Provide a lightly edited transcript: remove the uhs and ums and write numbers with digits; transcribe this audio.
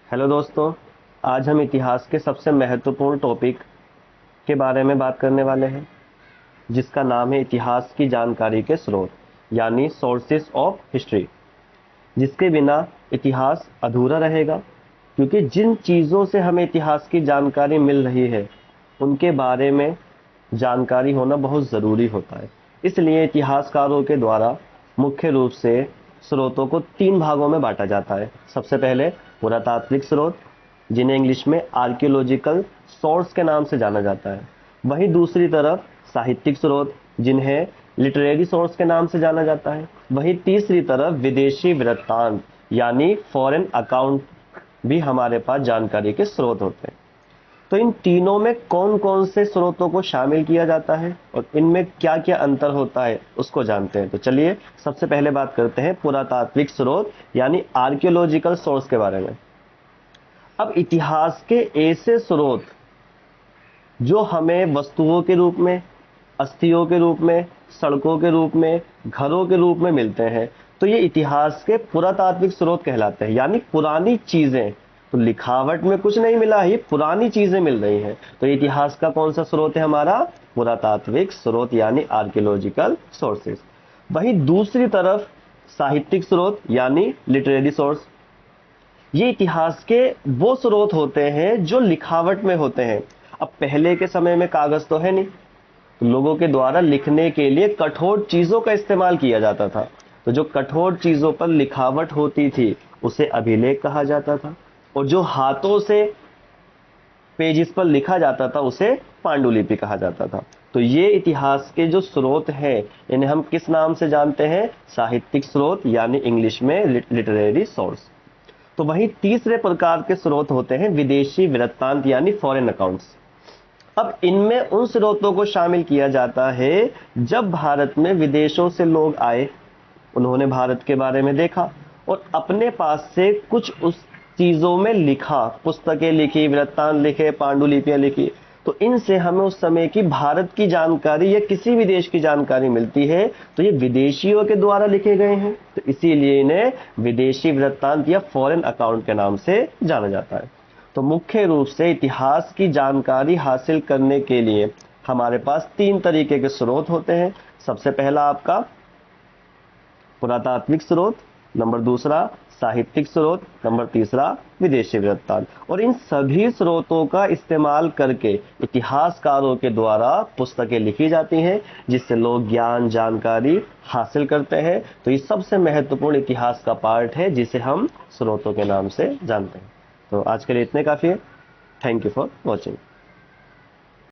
Hello दोस्तों। आज हम इतिहास के सबसे महत्वपूर्ण टॉपिक के बारे में बात करने वाले हैं, जिसका नाम है इतिहास की जानकारी के स्रोत, यानी सोर्सेस ऑफ हिस्ट्री। जिसके बिना इतिहास अधूरा रहेगा, क्योंकि जिन चीज़ों से हमें इतिहास की जानकारी मिल रही है उनके बारे में जानकारी होना बहुत ज़रूरी होता है। इसलिए इतिहासकारों के द्वारा मुख्य रूप से स्रोतों को तीन भागों में बांटा जाता है। सबसे पहले पुरातात्विक स्रोत, जिन्हें इंग्लिश में आर्कियोलॉजिकल सोर्स के नाम से जाना जाता है। वहीं दूसरी तरफ साहित्यिक स्रोत, जिन्हें लिटरेरी सोर्स के नाम से जाना जाता है। वहीं तीसरी तरफ विदेशी वृत्तांत यानी फॉरेन अकाउंट भी हमारे पास जानकारी के स्रोत होते हैं। तो इन तीनों में कौन कौन से स्रोतों को शामिल किया जाता है और इनमें क्या क्या अंतर होता है उसको जानते हैं। तो चलिए सबसे पहले बात करते हैं पुरातात्विक स्रोत यानी आर्कियोलॉजिकल सोर्स के बारे में। अब इतिहास के ऐसे स्रोत जो हमें वस्तुओं के रूप में, अस्थियों के रूप में, सड़कों के रूप में, घरों के रूप में मिलते हैं, तो ये इतिहास के पुरातात्विक स्रोत कहलाते हैं। यानी पुरानी चीजें, तो लिखावट में कुछ नहीं मिला, ये पुरानी चीजें मिल रही हैं। तो इतिहास का कौन सा स्रोत है हमारा? पुरातात्विक स्रोत यानी आर्कियोलॉजिकल सोर्सेस। वहीं दूसरी तरफ साहित्यिक स्रोत यानी लिटरेरी सोर्स। ये इतिहास के वो स्रोत होते हैं जो लिखावट में होते हैं। अब पहले के समय में कागज तो है नहीं, तो लोगों के द्वारा लिखने के लिए कठोर चीजों का इस्तेमाल किया जाता था। तो जो कठोर चीजों पर लिखावट होती थी उसे अभिलेख कहा जाता था, और जो हाथों से पेजिस पर लिखा जाता था उसे पांडुलिपि कहा जाता था। तो ये इतिहास के जो स्रोत हैं इन्हें हम किस नाम से जानते हैं? साहित्यिक स्रोत यानी इंग्लिश में लिटरेरी सोर्स। तो वहीं तीसरे प्रकार के स्रोत होते हैं विदेशी वृत्तांत यानी फॉरेन अकाउंट्स। अब इनमें उन स्रोतों को शामिल किया जाता है जब भारत में विदेशों से लोग आए, उन्होंने भारत के बारे में देखा और अपने पास से कुछ उस चीजों में लिखा, पुस्तकें लिखी, वृत्तांत लिखे, पांडुलिपियां लिखी। तो इनसे हमें उस समय की भारत की जानकारी या किसी भी देश की जानकारी मिलती है। तो ये विदेशियों के द्वारा लिखे गए हैं, तो इसीलिए इन्हें विदेशी वृत्तांत या फॉरेन अकाउंट के नाम से जाना जाता है। तो मुख्य रूप से इतिहास की जानकारी हासिल करने के लिए हमारे पास तीन तरीके के स्रोत होते हैं। सबसे पहला आपका पुरातात्विक स्रोत, नंबर दूसरा साहित्यिक स्रोत, नंबर तीसरा विदेशी वृत्तांत। और इन सभी स्रोतों का इस्तेमाल करके इतिहासकारों के द्वारा पुस्तकें लिखी जाती हैं, जिससे लोग ज्ञान, जानकारी हासिल करते हैं। तो ये सबसे महत्वपूर्ण इतिहास का पार्ट है जिसे हम स्रोतों के नाम से जानते हैं। तो आज के लिए इतने काफी है। Thank you for watching.